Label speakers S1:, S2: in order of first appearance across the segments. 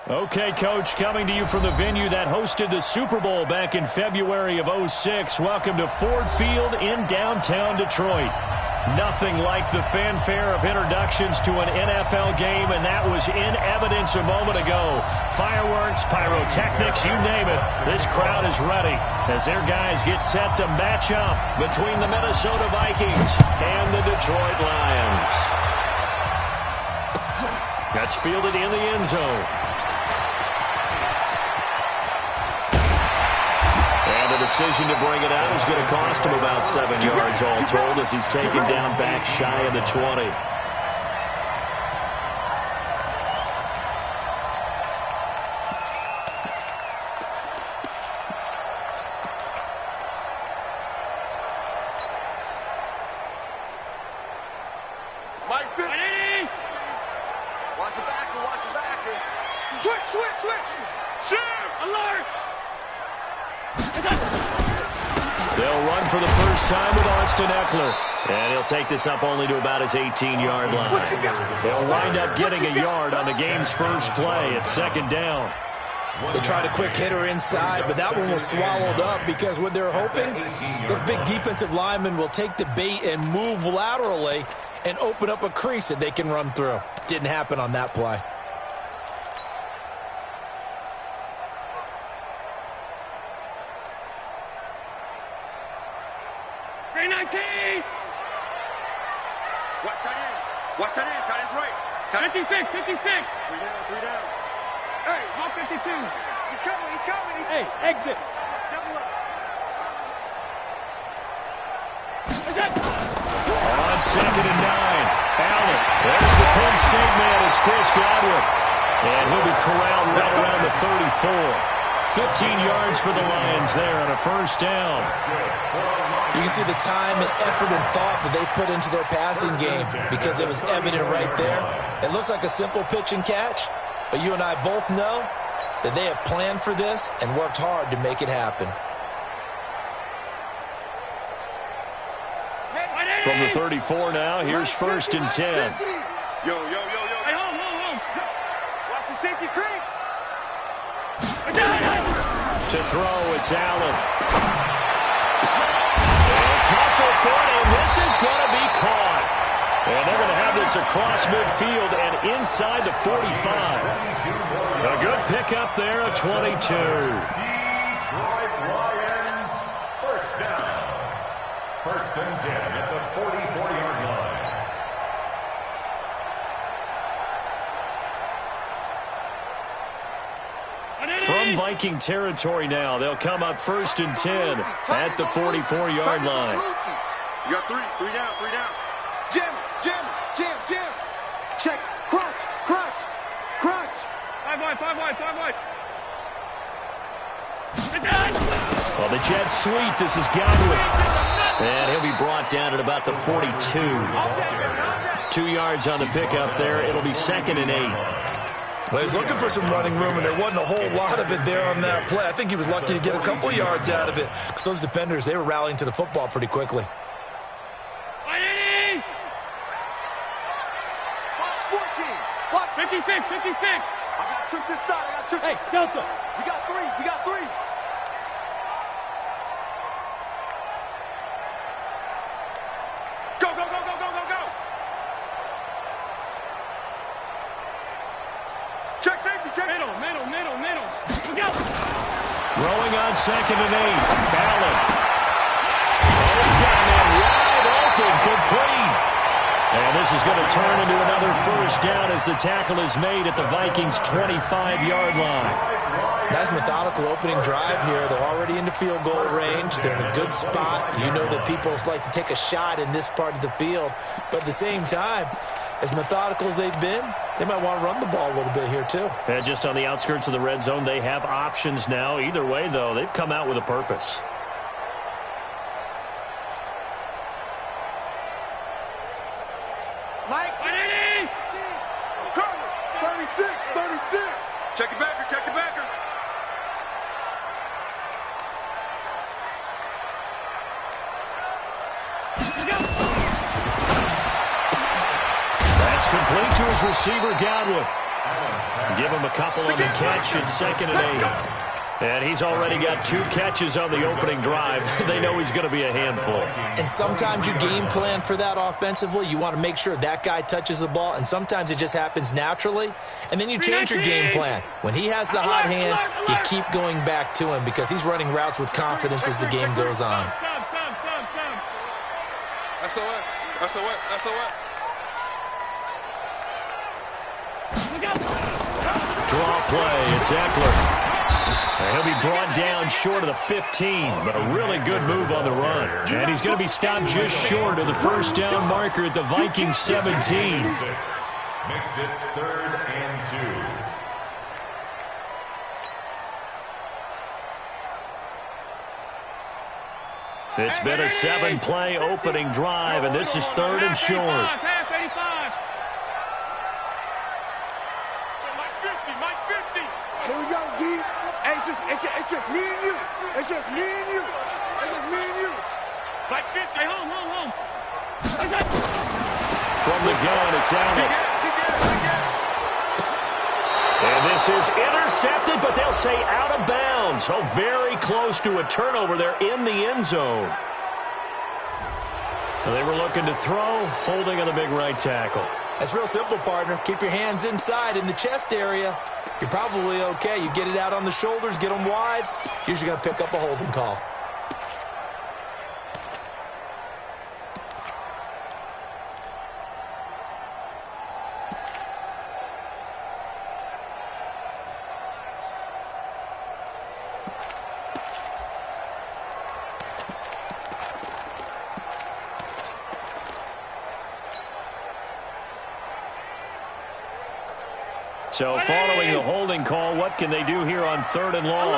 S1: Okay, Coach, coming to you from the venue that hosted the Super Bowl back in February of '06. Welcome to Ford Field in downtown Detroit. Nothing like the fanfare of introductions to an NFL game, and that was in evidence a moment ago. Fireworks, pyrotechnics, you name it. This crowd is ready as their guys get set to match up between the Minnesota Vikings and the Detroit Lions. That's fielded in the end zone. The decision to bring it out is going to cost him about 7 yards all told as he's taken down back shy of the 20.
S2: Watch the backer, watch the backer. Switch. Shoot! Alert!
S1: They'll run for the first time with Austin Eckler. And he'll take this up only to about his 18-yard line. They'll wind up getting a yard on the game's first play at second down.
S3: They tried a quick hitter inside, but that one was swallowed up because what they're hoping, those big defensive linemen will take the bait and move laterally and open up a crease that they can run through. Didn't happen on that play.
S2: Watch that in. Tight end's right.
S4: 56.
S2: Three down. Hey,
S4: Hawk 52.
S2: He's coming.
S4: Hey, exit.
S2: Double up.
S1: On 2nd and 9. Allen. There's the Penn State man. It's Chris Godwin. And he'll be corralled right around the 34. 15 yards for the Lions there on a first down.
S3: You can see the time and effort and thought that they put into their passing game because it was evident right there. It looks like a simple pitch and catch, but you and I both know that they have planned for this and worked hard to make it happen.
S1: From the 34 now, here's 1st and 10.
S2: Yo.
S4: Hey, home.
S2: Watch the safety creep.
S1: To throw, it's Allen. Tussle for it, and this is going to be caught. And they're going to have this across midfield and inside the 45. A good pickup there at 22.
S5: Detroit Lions, first down. 1st and 10 at the 44-yard line.
S1: From Viking territory now, they'll come up 1st and 10 at the 44-yard line.
S2: You got three down. Jam. Check, crunch.
S4: 5 wide.
S1: Well, the jet sweep, this is Godwin. And he'll be brought down at about the 42. 2 yards on the pickup there. It'll be 2nd and 8.
S3: Well, he's looking for some running room, and there wasn't a whole lot of it there on that play. I think he was lucky to get a couple yards out of it because those defenders, they were rallying to the football pretty quickly.
S2: 14. Watch.
S4: 56.
S2: I got tripped this side.
S4: Hey, Delta.
S2: We got three. Go. Check safety.
S4: Middle. Look out.
S1: Throwing on 2nd and 8. Allen. And he's got a man wide open, complete. And this is going to turn into another first down as the tackle is made at the Vikings' 25-yard line.
S3: Nice methodical opening drive here. They're already into field goal range. They're in a good spot. You know that people like to take a shot in this part of the field. But at the same time, as methodical as they've been, they might want to run the ball a little bit here too.
S1: And just on the outskirts of the red zone, they have options now. Either way, though, they've come out with a purpose.
S2: Mike. 36. Check it backer.
S1: That's complete to his receiver, Godwin. Give him a couple on the catch at 2nd and 8. And he's already got 2 catches on the opening drive. They know he's going to be a handful.
S3: And sometimes you game plan for that offensively. You want to make sure that guy touches the ball, and sometimes it just happens naturally. And then you change your game plan. When he has the hot hand, you keep going back to him because he's running routes with confidence as the game goes on.
S2: SOS, SOS, SOS.
S1: Draw play. It's Eckler. He'll be brought down short of the 15, but a really good move on the run. And he's going to be stopped just short of the first down marker at the Vikings 17.
S5: Makes it 3rd and 2.
S1: It's been a 7-play opening drive, and this is 3rd and short.
S2: Here we go, D. It's just me and you. It's just me and you. It's just me and you.
S4: Like 50. Home.
S1: From the gun, it's Allen. And this is intercepted, but they'll say out of bounds. Oh, very close to a turnover there in the end zone. They were looking to throw, holding on the big right tackle.
S3: That's real simple, partner. Keep your hands inside in the chest area. You're probably okay. You get it out on the shoulders, get them wide. Usually going to pick up a holding call.
S1: So following the holding call, what can they do here on 3rd and long?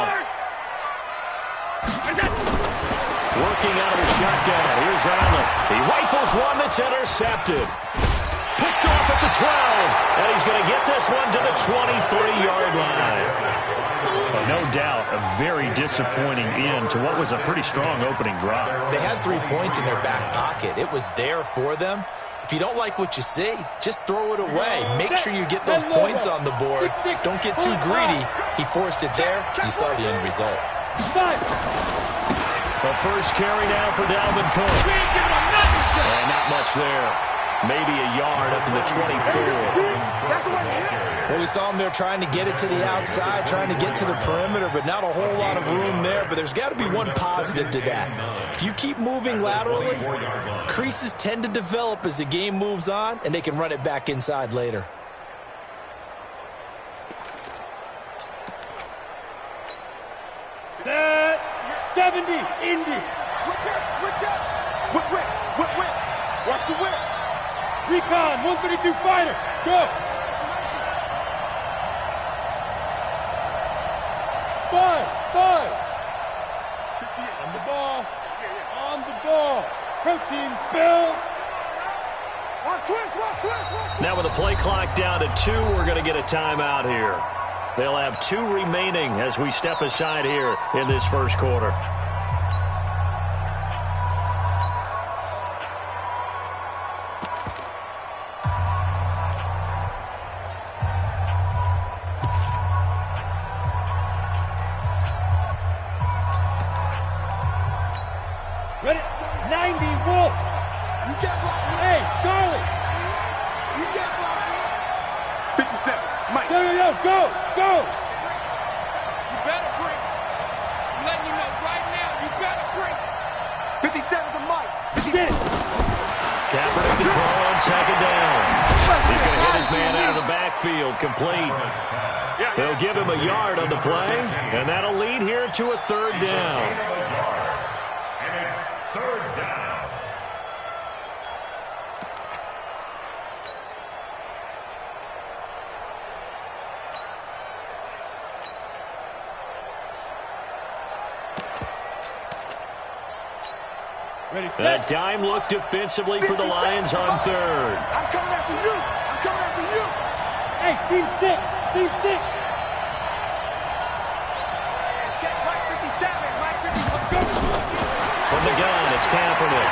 S1: Working out of the shotgun. Here's Allen. He rifles one that's intercepted. Picked off at the 12. And he's going to get this one to the 23-yard line. Well, no doubt a very disappointing end to what was a pretty strong opening drive.
S3: They had 3 points in their back pocket. It was there for them. If you don't like what you see, just throw it away. Make sure you get those points on the board. Don't get too greedy. He forced it there. You saw the end result.
S1: The first carry now for Dalvin Cook. And not much there. Maybe a yard up to the 24.
S3: Well, we saw him there trying to get it to the outside, trying to get to the perimeter, but not a whole lot of room there. But there's got to be one positive to that. If you keep moving laterally, creases tend to develop as the game moves on, and they can run it back inside later.
S4: Set 70, Indy.
S2: Switch up. Whip. Watch the whip.
S4: Recon, 132 fighter. Go. 5. On the ball. Protein spill.
S2: Watch twist.
S1: Now with the play clock down to 2, we're going to get a timeout here. They'll have 2 remaining as we step aside here in this first quarter.
S4: Ready? 90, Wolf.
S2: You can't block me.
S4: Hey, Charlie.
S2: You can't block me. 57. Mike.
S4: Go.
S2: You better break. I'm letting you know right now. You better break. 57 to Mike.
S1: Kaepernick to throw on 2nd down. He's going to hit his man out of the backfield, complete. They'll give him a yard on the play, and that'll lead here to a 3rd down.
S5: And it's 3rd down.
S4: Ready, set.
S1: That dime look defensively for the Lions on 3rd.
S2: I'm coming after you.
S4: Hey, team 6.
S2: Check right 57.
S1: From the gun, it's Kaepernick.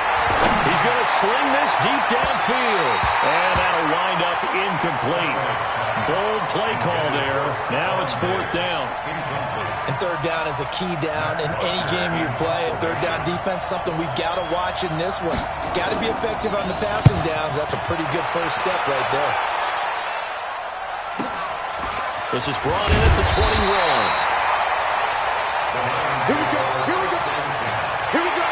S1: He's going to sling this deep downfield. And that'll wind up incomplete. Bold play call there. Now it's 4th down.
S3: And 3rd down is a key down in any game you play. And 3rd down defense, something we've got to watch in this one. Got to be effective on the passing downs. That's a pretty good first step right there.
S1: This is brought in at the 21.
S2: Here we go. Here we go. Here we go.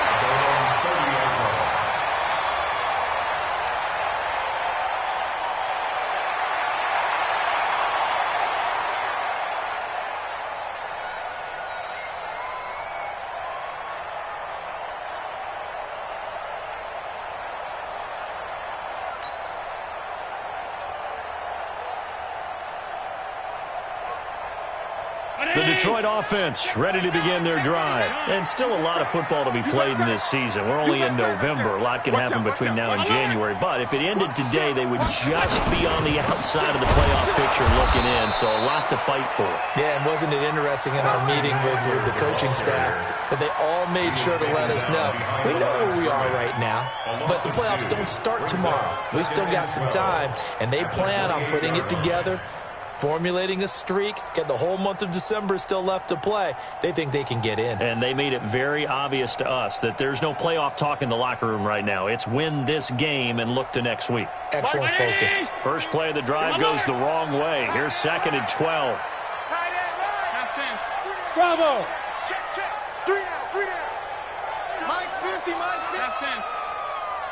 S1: The Detroit offense ready to begin their drive. And still a lot of football to be played in this season. We're only in November. A lot can happen between now and January. But if it ended today, they would just be on the outside of the playoff picture looking in. So a lot to fight for.
S3: Yeah, and wasn't it interesting in our meeting with the coaching staff that they all made sure to let us know. We know where we are right now, but the playoffs don't start tomorrow. We still got some time, and they plan on putting it together, formulating a streak, get the whole month of December still left to play. They think they can get in.
S1: And they made it very obvious to us that there's no playoff talk in the locker room right now. It's win this game and look to next week.
S3: Excellent focus.
S1: First play of the drive goes the wrong way. Here's 2nd and 12.
S4: Bravo.
S2: Check, check. 3 down, 3 down. Mike's 50, Mike's 50.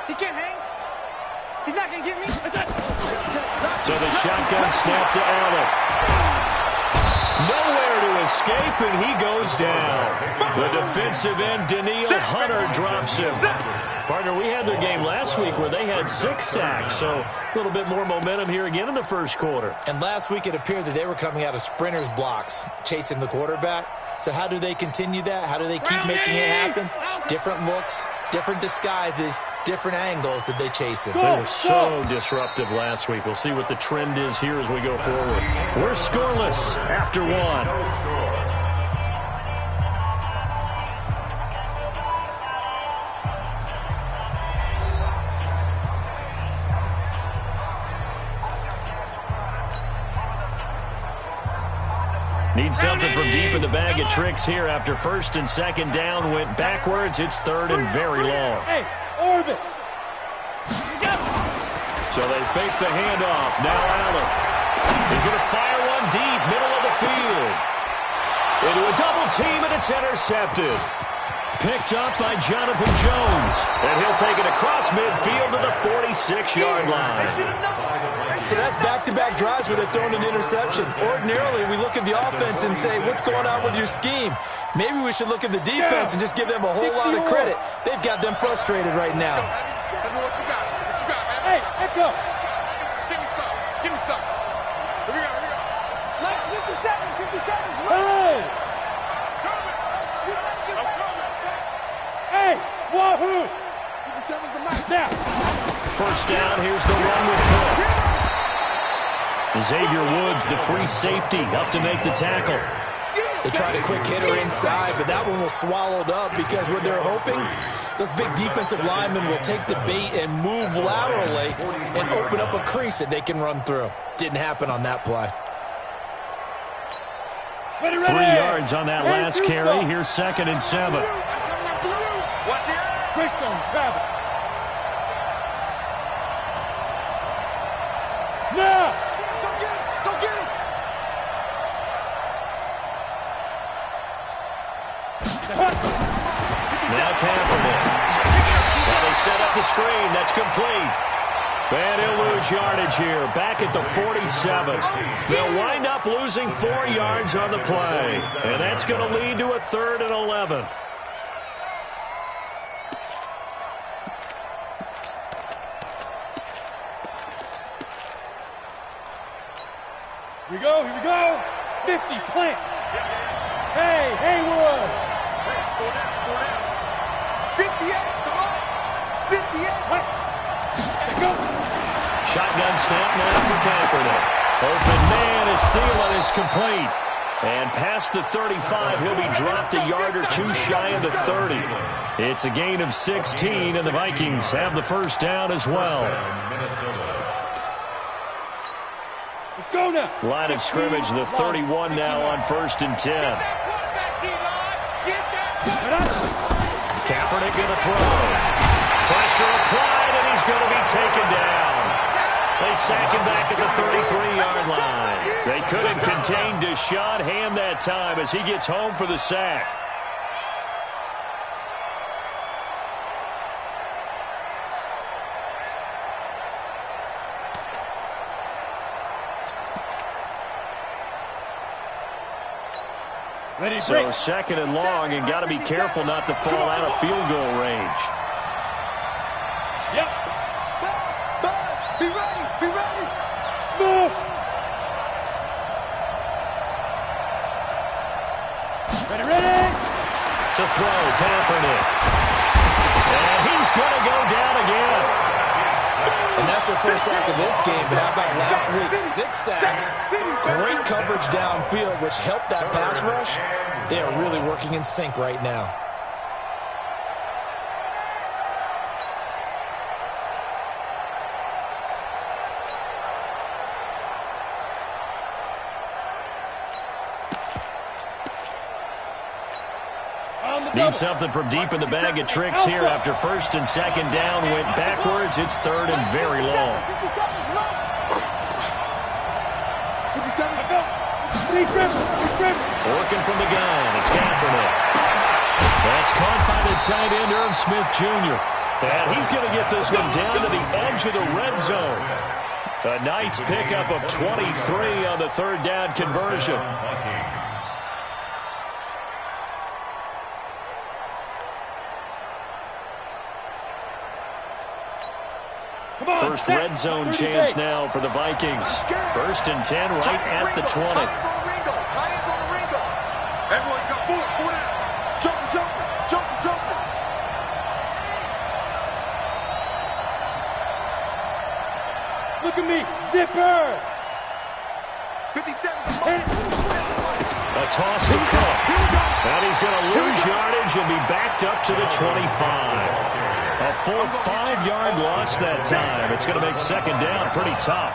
S2: He can't hang. He's not going to get me.
S1: So the shotgun snap to Allen. Nowhere to escape, and he goes down. The defensive end, Daniil Hunter, drops him. Partner, we had their game last week where they had 6 sacks, so a little bit more momentum here again in the first quarter.
S3: And last week it appeared that they were coming out of sprinters blocks, chasing the quarterback. So how do they continue that? How do they keep making it happen? Different looks, different disguises, different angles that they chase it.
S1: They were so disruptive last week. We'll see what the trend is here as we go forward. We're scoreless after 1. Need something from deep in the bag of tricks here after 1st and 2nd down went backwards. It's 3rd and very long.
S4: Hey, orbit.
S1: So they fake the handoff. Now Allen. He's going to fire one deep, middle of the field. Into a double team, and it's intercepted. Picked up by Jonathan Jones. And he'll take it across midfield to the 46-yard line.
S3: So that's back-to-back drives where they're throwing an interception. Ordinarily, we look at the offense and say, what's going on with your scheme? Maybe we should look at the defense and just give them a whole lot of credit. They've got them frustrated right now.
S2: What you got? What you got, man?
S4: Hey, Echo.
S2: Give me some. Give me some. Here we go. Here we go.
S4: Let's 57. Hey. Hey, wahoo.
S2: 57's the match.
S4: Now.
S1: First down, here's the run with Cook. Xavier Woods, the free safety, up to make the tackle.
S3: They tried a quick hitter inside, but that one was swallowed up because what they're hoping, those big defensive linemen will take the bait and move laterally and open up a crease that they can run through. Didn't happen on that play.
S1: 3 yards on that last carry. Here's 2nd and 7.
S4: Christian Travis. Now.
S2: Go get him.
S1: Now Kaepernick. Now they set up the screen. That's complete. And he'll lose yardage here. Back at the 47. They'll wind up losing 4 yards on the play. And that's going to lead to a 3rd and 11.
S4: Here we go. 50, plant. Hey, Haywood.
S2: 58, come on. 58.
S4: Go.
S1: Shotgun snap now for Kaepernick. Open man is Thielen. It's complete. And past the 35, he'll be dropped a yard or two shy of the 30. It's a gain of 16, and the Vikings have the first down as well.
S4: Let's go now.
S1: Line of scrimmage, the 31 now on 1st and 10. Kaepernick going to throw. Pressure applied, and he's going to be taken down. They sack him back at the 33-yard line. They couldn't contain Deshaun Hand that time as he gets home for the sack. So 2nd and long, and got to be careful not to fall out of field goal range.
S4: Yep. Be ready. Be ready. Smooth. Ready.
S1: To throw, Kaepernick. And he's going to go down again.
S3: And that's their first sack of this game, but how about last week? 6 sacks, great coverage downfield, which helped that pass rush. They are really working in sync right now.
S1: Need something from deep in the bag of tricks here after 1st and 2nd down. Went backwards. It's 3rd and very long.
S2: 57.
S1: Working from the gun. It's Kaepernick. That's caught by the tight end, Irv Smith Jr. And he's going to get this one down to the edge of the red zone. A nice pickup of 23 on the 3rd down conversion. First red zone chance now for the Vikings. 1st and 10 right at the 20.
S2: Everyone got four down. Jumping.
S4: Look at me. Zipper.
S2: 57.
S1: A toss to Cook. And he's going to lose yardage and be backed up to the 25. A full 5-yard loss that time. It's going to make 2nd down pretty tough.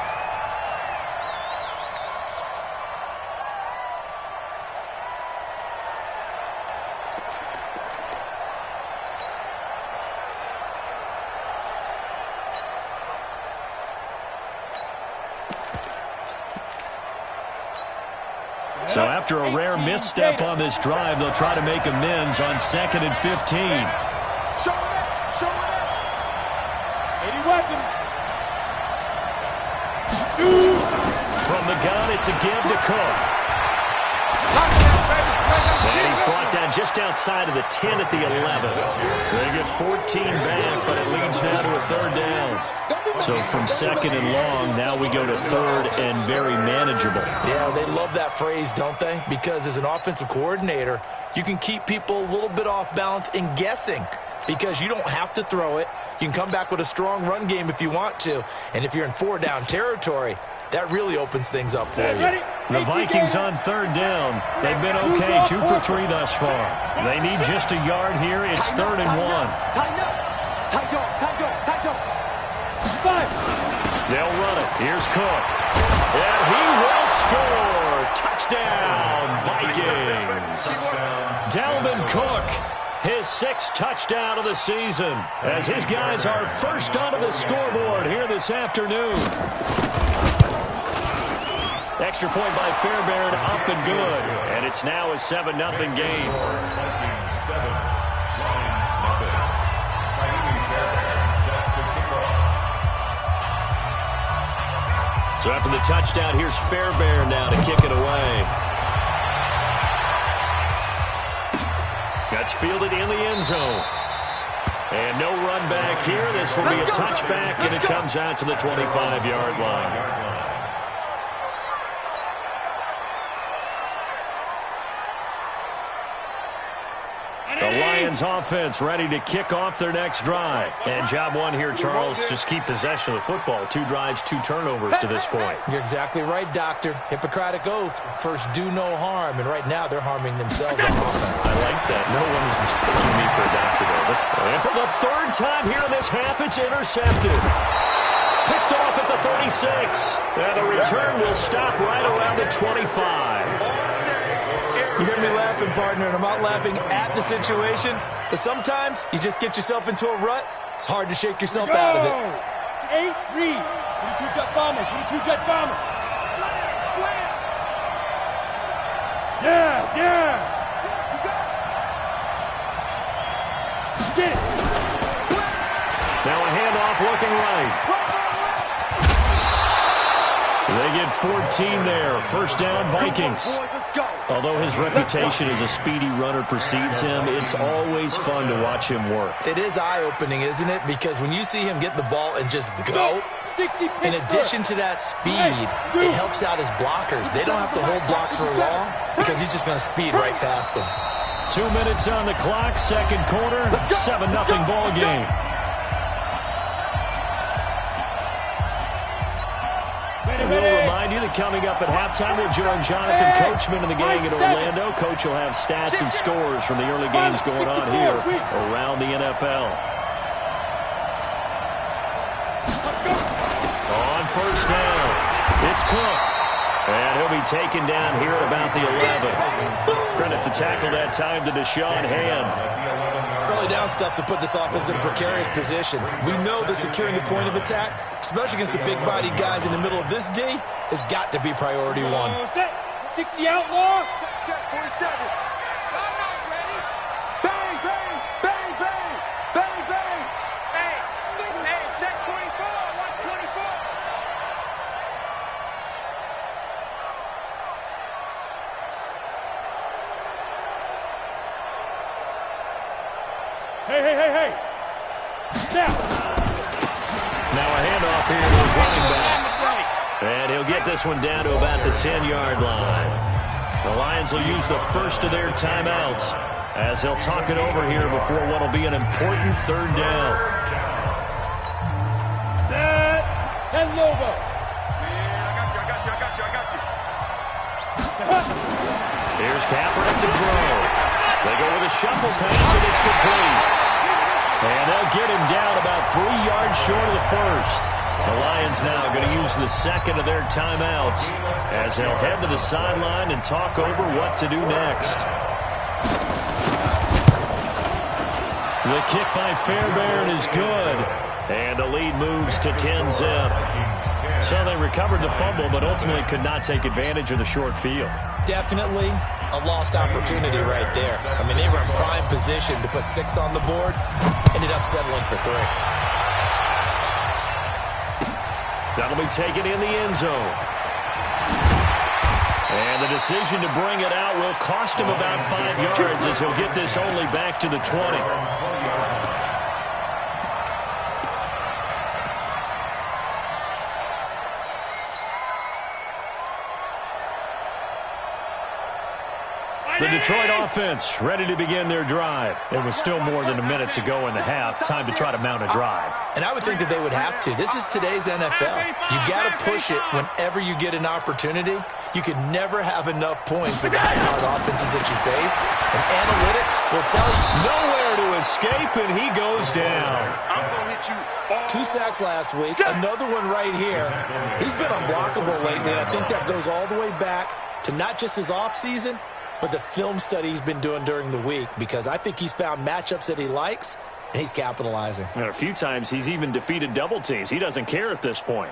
S1: So after a rare misstep on this drive, they'll try to make amends on 2nd and 15. From the gun, it's a give to Cook. And he's brought down just outside of the 10 at the 11. They get 14 back, but it leads now to a 3rd down. So from 2nd and long, now we go to 3rd and very manageable.
S3: Yeah, they love that phrase, don't they? Because as an offensive coordinator, you can keep people a little bit off balance and guessing because you don't have to throw it. You can come back with a strong run game if you want to. And if you're in 4-down territory, that really opens things up for you.
S1: The Vikings on 3rd down. They've been okay, 2 for 3 thus far. They need just a yard here. It's 3rd and 1.
S4: Tighten up. Tight dog. 5.
S1: They'll run it. Here's Cook. And he will score. Touchdown, Vikings. Dalvin Cook, his 6th touchdown of the season, as his guys are first onto the scoreboard here this afternoon. Extra point by Fairbairn, up and good. And it's now a 7-0 game. So after the touchdown, here's Fairbairn now to kick it away. That's fielded in the end zone. And no run back here. This will be a touchback, and it comes out to the 25-yard line. Lions offense ready to kick off their next drive. And job one here, Charles, just keep possession of the football. 2 drives, 2 turnovers to this point.
S3: You're exactly right, Doctor. Hippocratic oath. First, do no harm. And right now, they're harming themselves on offense.
S1: I like that. No one is mistaking me for a doctor, David. And for the 3rd time here in this half, it's intercepted. Picked off at the 36. And the return will stop right around the 25.
S3: You hear me laughing, partner, and I'm not laughing at the situation, but sometimes you just get yourself into a rut. It's hard to shake yourself out of it.
S4: 8 read. 22 jet bombers. 22 jet bombers.
S2: Slam.
S4: Yes, yes. Get it.
S1: Now a handoff looking right. They get 14 there. First down, Vikings. Although his reputation as a speedy runner precedes him, it's always fun to watch him work.
S3: It is eye-opening, isn't it? Because when you see him get the ball and just go, in addition to that speed, it helps out his blockers. They don't have to hold blocks for long because he's just going to speed right past them.
S1: 2 minutes on the clock, second quarter, 7-0 ball game. We'll remind you that coming up at halftime, we'll join Jonathan Coachman and the gang in Orlando. Coach will have stats and scores from the early games going on here around the NFL. On first down, it's Cook. And he'll be taken down here at about the 11. Credit the tackle that time to Deshaun Hand.
S3: Early down stuff to put this offense in a precarious position. We know that securing the point of attack, especially against the big-bodied guys in the middle of this D, has got to be priority 1.
S4: 60 outlaw.
S2: Check 47. I'm not ready. Bang, bang, bang, bang, bang, bang. Hey, check 24. Watch 24.
S4: Hey. Now.
S1: Now a handoff here to his running back. And he'll get this one down to about the 10-yard line. The Lions will use the first of their timeouts as they'll talk it over here before what will be an important 3rd down.
S4: Set. 10 logo.
S2: I got you.
S1: Here's Kaepernick to throw. They go with a shuffle pass, and it's complete. And they'll get him down about 3 yards short of the first. The Lions now going to use the second of their timeouts as they'll head to the sideline and talk over what to do next. The kick by Fairbairn is good. And the lead moves to 10-zip. So they recovered the fumble, but ultimately could not take advantage of the short field. Definitely a lost opportunity right there. I mean, they were in prime position to put 6 on the board. Ended up settling for 3. That'll be taken in the end zone. And the decision to bring it out will cost him about 5 yards as he'll get this only back to the 20. The Detroit offense ready to begin their drive. It was still more than a minute to go in the half. Time to try to mount a drive. And I would think that they would have to. This is today's NFL. You got to push it whenever you get an opportunity. You can never have enough points with the high-powered offenses that you face. And analytics will tell you nowhere to escape, and he goes down.
S2: I'm going to hit you.
S3: 2 sacks last week. Another one right here. He's been unblockable lately, and I think that goes all the way back to not just his offseason, but the film study he's been doing during the week, because I think he's found matchups that he likes, and he's capitalizing.
S1: And a few times he's even defeated double teams. He doesn't care at this point.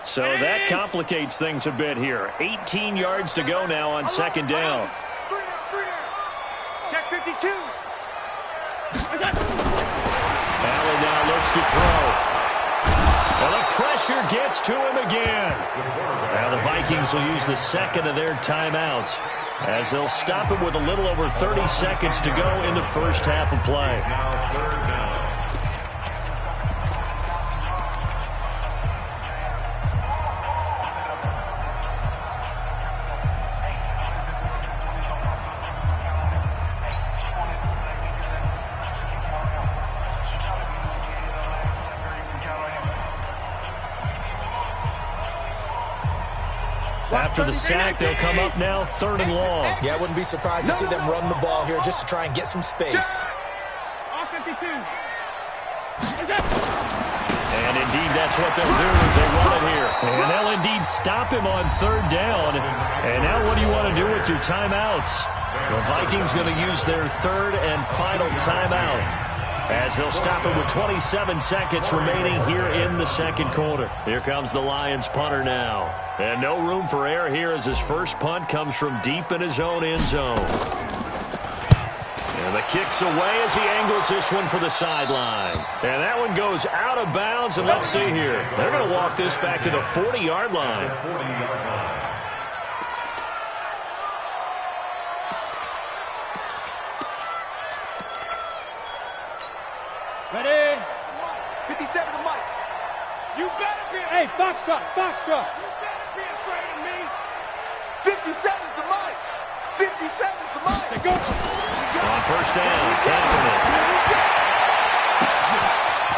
S1: So that complicates things a bit here. 18 yards to go now on second down.
S2: 3 down. Check 52.
S1: Allen now looks to throw. Well, the pressure gets to him again. Now the Vikings will use the second of their timeouts as they'll stop him with a little over 30 seconds to go in the first half of play.
S5: Now 3rd down.
S1: After the sack, they'll come up now 3rd and long.
S3: Yeah, I wouldn't be surprised to see them run the ball here just to try and get some space.
S4: R52.
S1: And indeed, that's what they'll do as they run it here. And they'll indeed stop him on 3rd down. And now what do you want to do with your timeouts? The Vikings going to use their 3rd and final timeout, as they'll stop it with 27 seconds remaining here in the 2nd quarter. Here comes the Lions punter now. And no room for error here as his first punt comes from deep in his own end zone. And the kick's away as he angles this one for the sideline. And that one goes out of bounds, and let's see here. They're going to walk this back to the 40-yard line.
S4: Ready?
S2: 57 to Mike.
S4: You better be. Hey, Foxtrot, Foxtrot.
S2: You better be afraid of me. 57 to Mike. 57 to Mike.
S4: Hey, go.
S1: On 1st down, Kaepernick.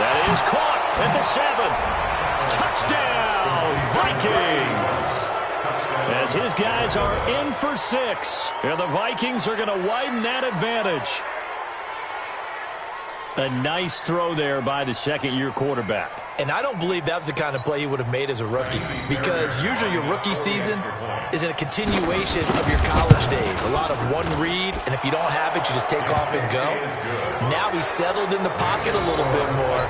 S1: That is caught at the 7. Touchdown, Vikings. As his guys are in for 6. And the Vikings are going to widen that advantage. A nice throw there by the 2nd-year quarterback.
S3: And I don't believe that was the kind of play he would have made as a rookie, because usually your rookie season is in a continuation of your college days. A lot of one read, and if you don't have it, you just take off and go. Now he's settled in the pocket a little bit more,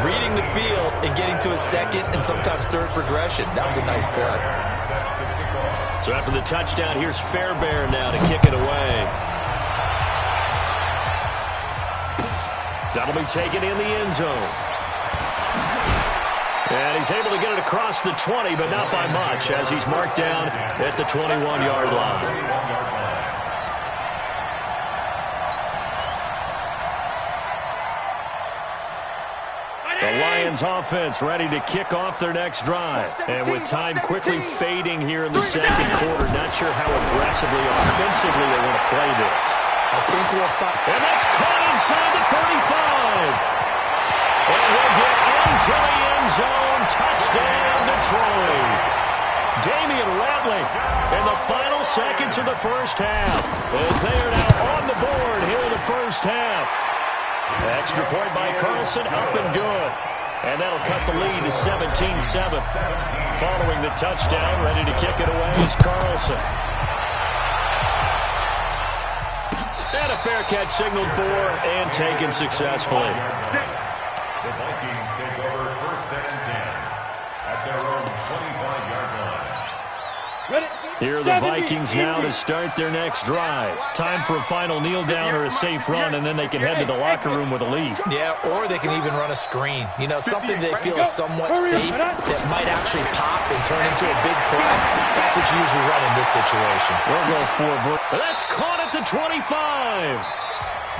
S3: reading the field and getting to his 2nd and sometimes 3rd progression. That was a nice play.
S1: So after the touchdown, here's Fairbairn now to kick it away. That'll be taken in the end zone. And he's able to get it across the 20, but not by much, as he's marked down at the 21-yard line. The Lions offense ready to kick off their next drive. And with time quickly fading here in the 2nd quarter, not sure how aggressively offensively they want to play this.
S3: I think we'll find.
S1: And that's caught inside the 35. And we'll get into the end zone. Touchdown, Detroit. Damian Ratley in the final seconds of the 1st half, as they are now on the board here in the 1st half. Extra point by Carlson, up and good. And that'll cut the lead to 17-7. Following the touchdown, ready to kick it away is Carlson. And a fair catch signaled for and taken successfully.
S5: The Vikings take over 1st and 10 at their own 25-yard line.
S4: Ready?
S1: Here are the Vikings now to start their next drive. Time for a final kneel down or a safe run, and then they can head to the locker room with a lead.
S3: Yeah, or they can even run a screen. You know, something they feel is somewhat safe that might actually pop and turn into a big play. That's what you usually run in this situation.
S1: We'll go for that's caught at the 25.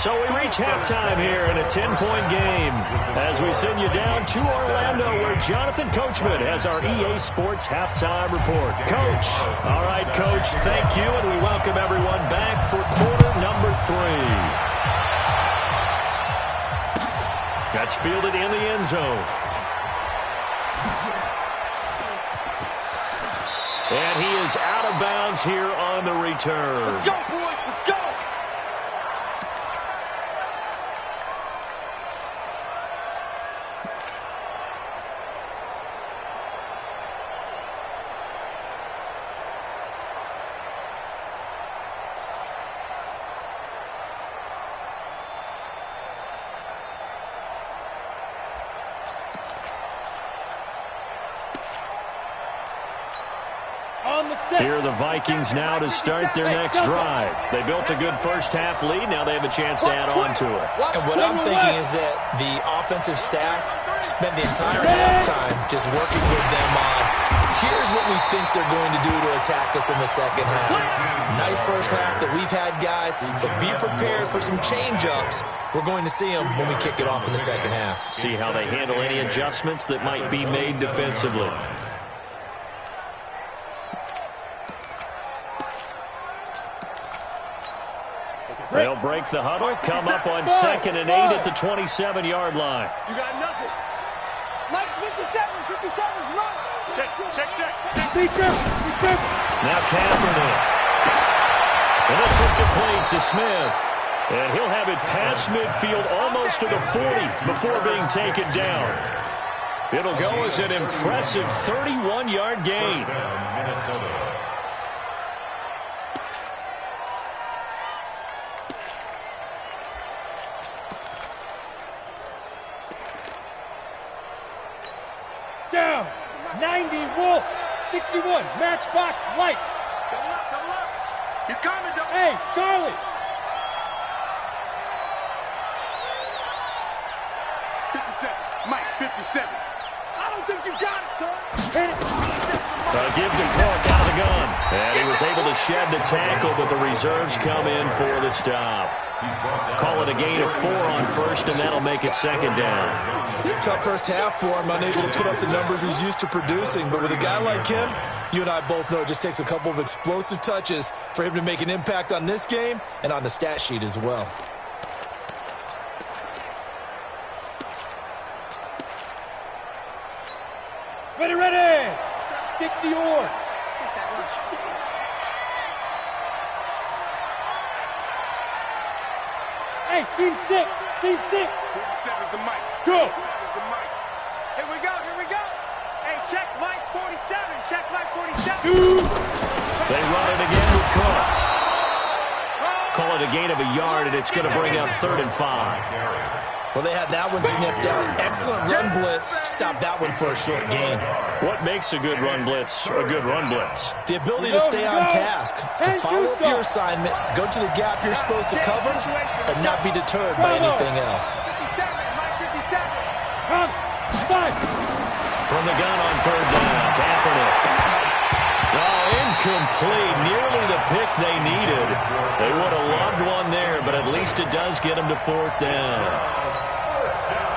S1: So we reach halftime here in a 10-point game as we send you down to Orlando, where Jonathan Coachman has our EA Sports halftime report. Coach. All right, Coach, thank you, and we welcome everyone back for quarter number 3. That's fielded in the end zone. And he is out of bounds here on the return.
S2: Let's go, boys. Let's go.
S1: Here are the Vikings now to start their next drive. They built a good first half lead. Now they have a chance to add on to it.
S3: And what I'm thinking is that the offensive staff spent the entire halftime just working with them on, here's what we think they're going to do to attack us in the second half. Nice first half that we've had, guys, but be prepared for some change-ups. We're going to see them when we kick it off in the second half.
S1: See how they handle any adjustments that might be made defensively. They'll break the huddle, come up on 2nd and 8 at the 27-yard line.
S2: You got nothing. Mike, 57's right.
S1: Now Kaepernick. And this is complete to Smith. And he'll have it past midfield almost to the 40 before being taken down. It'll go as an impressive 31-yard gain.
S5: Minnesota.
S4: Down. 90 Wolf. 61. Matchbox lights.
S2: Double up, double up. He's coming, double.
S4: Hey, Charlie.
S2: 57. Mike, 57. I don't think you got it, son.
S1: Give to Clark out of the gun. And he was able to shed the tackle, but the reserves come in for the stop. Call it a gain of 4 on first, and that'll make it second down.
S3: Tough first half for him, unable to put up the numbers he's used to producing. But with a guy like him, you and I both know it just takes a couple of explosive touches for him to make an impact on this game and on the stat sheet as well.
S4: Ready, ready. 60 or. Hey, team 6. Team 6.
S2: 47's the Mike.
S4: Go.
S2: 47's the Mike. Here we go, here we go. Hey, check Mike 47. Check Mike 47.
S1: They run it again with Cook. Call it a gain of a yard, and it's going to bring up 3rd and 5.
S3: Well, they had that one sniffed out. Excellent run blitz. Stop that one for a short gain.
S1: What makes a good run blitz a good run blitz?
S3: The ability to stay on task, to follow up your assignment, go to the gap you're supposed to cover, and not be deterred by anything else.
S2: 57, Mike 57.
S4: Come. 5.
S1: From the gun on 3rd down, Kaepernick. Oh, incomplete. Nearly the pick they needed. They would have loved one there, but at least it does get them to 4th down.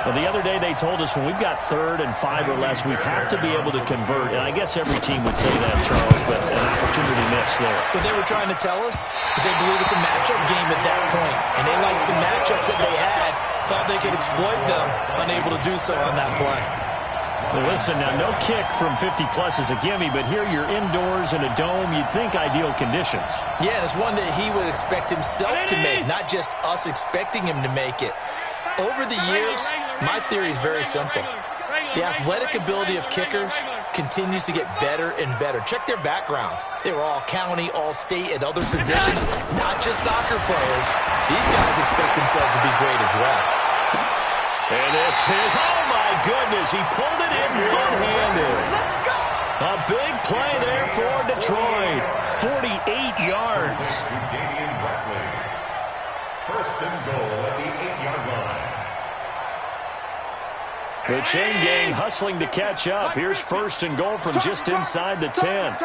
S1: Well, the other day they told us when we've got 3rd and 5 or less, we have to be able to convert. And I guess every team would say that, Charles, but an opportunity missed there.
S3: What they were trying to tell us is they believe it's a matchup game at that point. And they liked some matchups that they had, thought they could exploit them, unable to do so on that play.
S1: Well, listen, now no kick from 50-plus is a gimme, but here you're indoors in a dome. You'd think ideal conditions.
S3: Yeah, and it's one that he would expect himself to make, not just us expecting him to make it. Over the years, my theory is very simple. The athletic ability of kickers continues to get better and better. Check their background. They were all county, all state, at other positions, not just soccer players. These guys expect themselves to be great as well.
S1: And this is, oh my goodness, he pulled it in one-handed. A big play there for Detroit. 48 yards.
S5: First and goal at the 8-yard line.
S1: The chain gang hustling to catch up. Here's 1st and goal from just inside the 10.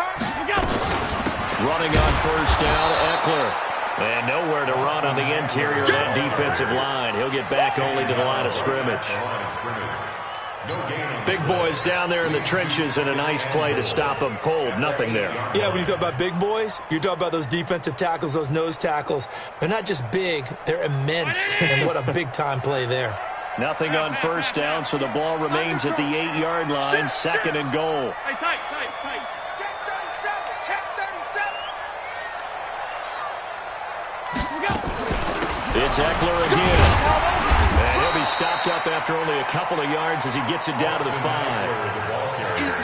S1: Running on 1st down, Eckler. And nowhere to run on the interior of that defensive line. He'll get back only to the line of scrimmage. Big boys down there in the trenches, and a nice play to stop them cold. Nothing there.
S3: Yeah, when you talk about big boys, you're talking about those defensive tackles, those nose tackles. They're not just big, they're immense. And what a big-time play there.
S1: Nothing on 1st down, so the ball remains at the 8-yard line. 2nd and goal.
S4: Hey, tight.
S2: Check 37. Check 37.
S1: It's Eckler again. And he'll be stopped up after only a couple of yards as he gets it down to the 5.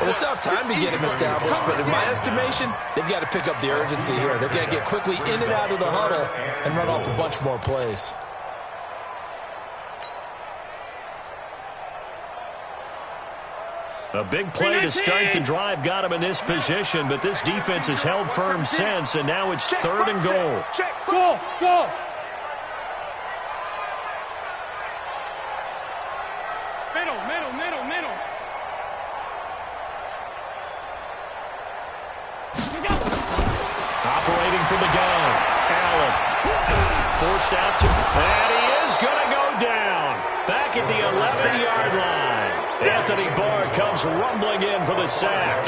S3: Well, it's tough time to get him established, but in my estimation, they've got to pick up the urgency here. They've got to get quickly in and out of the huddle and run off a bunch more plays.
S1: A big play to start the drive got him in this position, but this defense has held firm since, and now it's 3rd and goal.
S2: Check.
S4: Go. Middle.
S1: Operating from the gun. Allen. Forced out to, and he is going to go down. Back at the 11-yard line. Anthony Barr comes rumbling in for the sack.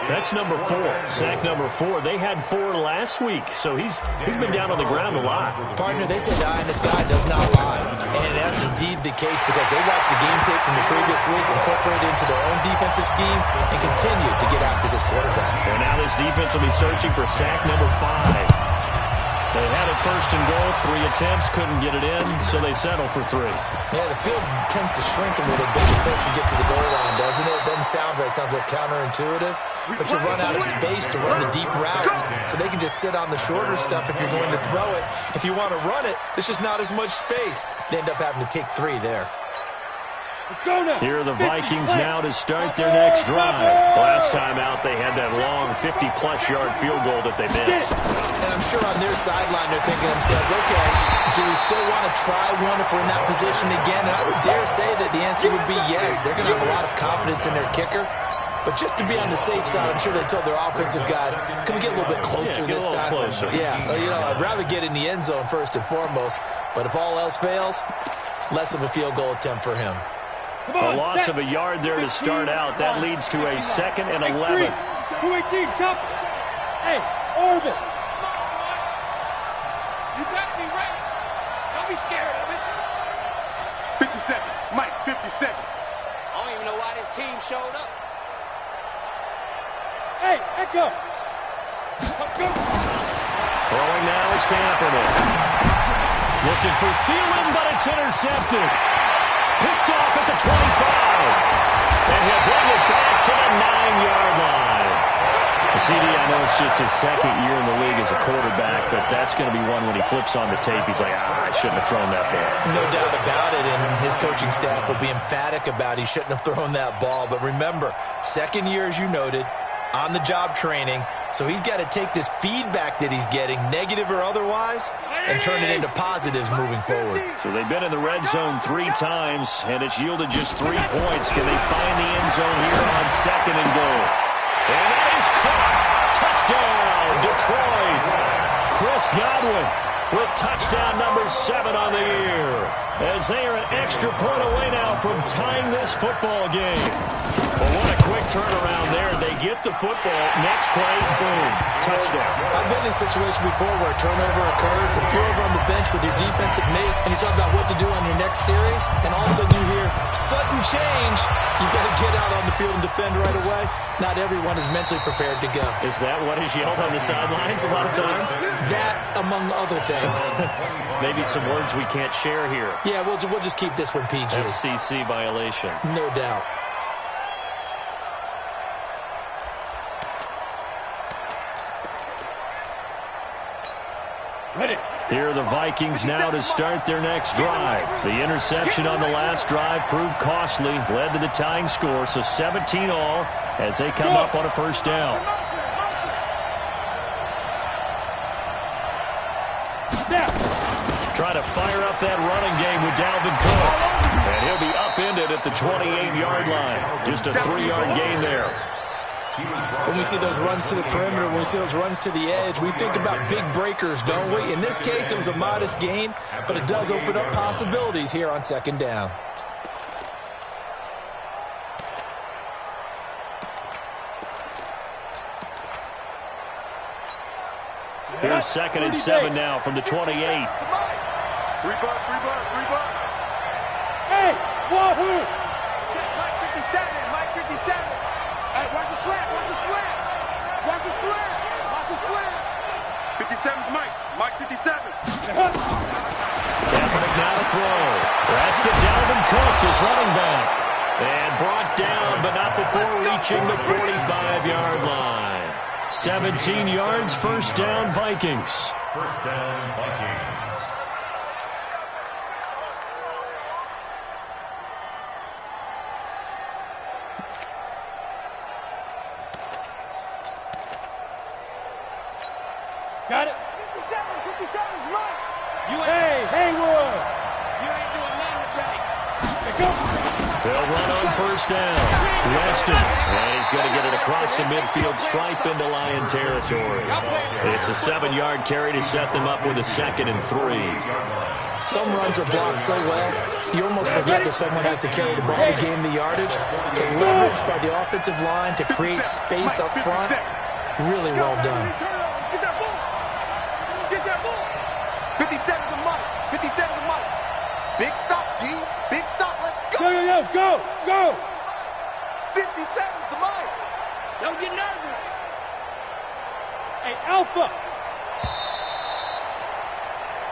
S1: That's number 4. Sack number 4. They had 4 last week, so he's been down on the ground a lot.
S3: Partner, they say the eye in the sky does not lie. And that's indeed the case because they watched the game tape from the previous week, incorporated it into their own defensive scheme, and continued to get after this quarterback.
S1: And now this defense will be searching for sack number 5. They had it first and goal, 3 attempts, couldn't get it in, so they settle for 3.
S3: Yeah, the field tends to shrink a little bit the closer you get to the goal line, doesn't it? It doesn't sound right. It sounds a little counterintuitive. But you run out of space to run the deep routes, so they can just sit on the shorter stuff if you're going to throw it. If you want to run it, there's just not as much space. They end up having to take 3 there.
S4: Let's go now.
S1: Here are the Vikings now to start their next drive. Last time out, they had that long 50-plus yard field goal that they missed.
S3: And I'm sure on their sideline they're thinking to themselves, okay, do we still want to try one if we're in that position again? And I would dare say that the answer would be yes. They're going to have a lot of confidence in their kicker. But just to be on the safe side, I'm sure they told their offensive guys, can we get a little bit closer this time?
S1: Closer.
S3: Yeah, I'd rather get in the end zone first and foremost. But if all else fails, less of a field goal attempt for him.
S1: A loss of a yard there to start out. That leads to a 2nd and 11.
S4: 218, chop. Hey, orbit.
S2: You got me right. Don't be scared of it. 57. Mike, 57. I don't even know why this team showed up.
S4: Hey, Echo. Go.
S1: Throwing now is Kaepernick. Looking for Thielen, but it's intercepted. Picked off at the 25. And he'll bring it back to the 9-yard line. The CD, I know it's just his 2nd year in the league as a quarterback, but that's going to be one when he flips on the tape, he's like, I shouldn't have thrown that ball.
S3: No doubt about it, and his coaching staff will be emphatic about he shouldn't have thrown that ball. But remember, 2nd year, as you noted, on-the-job training, so he's got to take this feedback that he's getting, negative or otherwise, and turn it into positives moving forward.
S1: So they've been in the red zone 3 times, and it's yielded just 3 points. Can they find the end zone here on 2nd and goal? And that is caught. Touchdown, Detroit. Chris Godwin with touchdown number 7 on the year, as they are an extra point away now from tying this football game. Well, what a quick turnaround there. They get the football. Next play, boom, touchdown.
S3: I've been in a situation before where a turnover occurs. If you're over on the bench with your defensive mate and you talk about what to do on your next series, and all of a sudden you hear sudden change, you've got to get out on the field and defend right away. Not everyone is mentally prepared to go.
S1: Is that what is yelled on the sidelines a lot of times?
S3: That, among other things.
S1: Maybe some words we can't share here.
S3: Yeah, we'll just keep this one PG.
S1: FCC violation.
S3: No doubt.
S4: Ready.
S1: Here are the Vikings now to start their next drive. The interception on the last drive proved costly, led to the tying score, so 17 all as they come up on a first down. Trying to fire up that running game with Dalvin Cook. And he'll be upended at the 28-yard line. Just a 3-yard gain there.
S3: When we see those runs to the perimeter, when we see those runs to the edge, we think about big breakers, don't we? In this case, it was a modest gain, but it does open up possibilities here on 2nd down.
S1: Here's 2nd and 7 now from the 28.
S2: 3 bucks.
S4: Hey, wahoo!
S2: Check Mike 57. Mike 57. Hey, watch the slant. Watch the slant. Watch the slant. Watch the slant. 57's Mike. Mike 57.
S1: Kaepernick now to throw. That's to Dalvin Cook, his running back. And brought down, but not before reaching the 45-yard line. 17 yards, first down, Vikings.
S5: First down, Vikings.
S4: Got it.
S2: 57's Mike.
S4: Hey, Haywood.
S2: You ain't doing nothing today.
S4: Go.
S1: They'll run on first down. Weston. And he's going to get it across the midfield stripe into Lion territory. It's a 7-yard carry to set them up with a 2nd and 3.
S3: Some runs are blocked so well, you almost forget that someone has to carry the ball to gain the yardage. To leverage by the offensive line to create space up front, really well done.
S2: Get that ball. Get that ball. 57 to Mike. 57 to Mike. Big stop, D. Big stop. Let's go.
S4: Go.
S2: 57 to Mike. Don't get nervous.
S4: Hey, Alpha.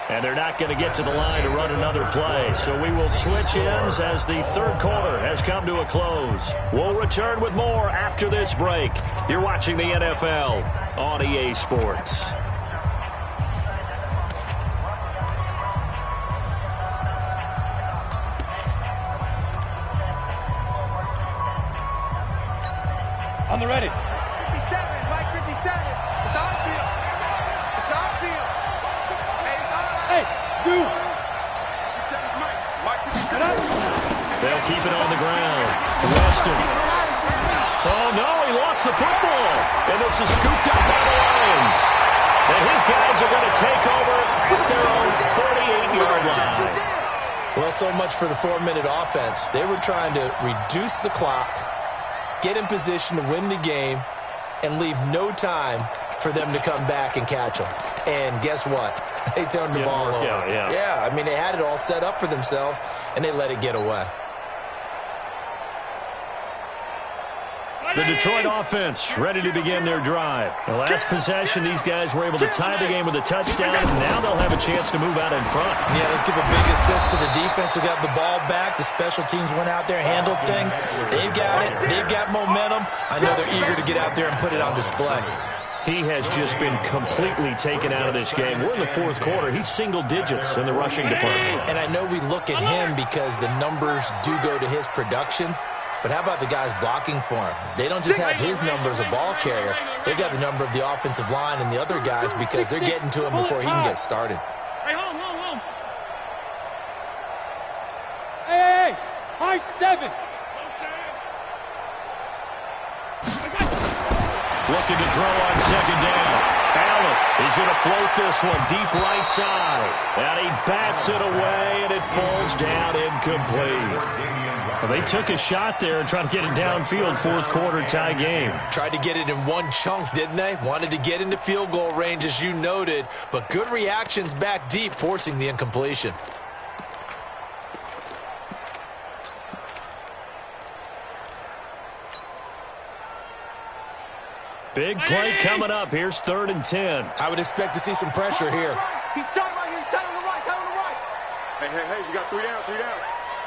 S1: And they're not going to get to the line to run another play. So we will switch ends as the third quarter has come to a close. We'll return with more after this break. You're watching the NFL on EA Sports.
S4: On the ready.
S2: 57, Mike, 57. It's our field. It's our field. Hey, it's our
S4: Hey, do.
S2: Mike, 57.
S1: They'll keep it on the ground. Weston. Oh, no, he lost the football. And this is scooped up by the Lions. And his guys are going to take over at their own 38-yard line.
S3: Well, so much for the 4-minute offense. They were trying to reduce the clock, get in position to win the game, and leave no time for them to come back and catch them. And guess what? They turned the ball over. Yeah, I mean, they had it all set up for themselves, and they let it get away.
S1: The Detroit offense ready to begin their drive. The last possession, these guys were able to tie the game with a touchdown, and now they'll have a chance to move out in front.
S3: Yeah, let's give a big assist to the defense who got the ball back. The special teams went out there, handled things. They've got it. They've got momentum. I know they're eager to get out there and put it on display.
S1: He has just been completely taken out of this game. We're in the fourth quarter. He's single digits in the rushing department.
S3: And I know we look at him because the numbers do go to his production. But how about the guys blocking for him? They don't just have his number as a ball carrier. They've got the number of the offensive line and the other guys because they're getting to him before he can get started.
S4: Hey, home. Hey, high 7.
S1: Looking to throw on second down. Allen is going to float this one deep right side. And he bats it away, and it falls down incomplete. Well, they took a shot there and tried to get it downfield, fourth quarter tie game.
S3: Tried to get it in one chunk, didn't they? Wanted to get into field goal range, as you noted, but good reactions back deep, forcing the incompletion.
S1: Big play coming up. Here's 3rd and 10.
S3: I would expect to see some pressure here.
S2: He's tight right here. He's tight on the right. Tight on the right. Hey, you got 3 down.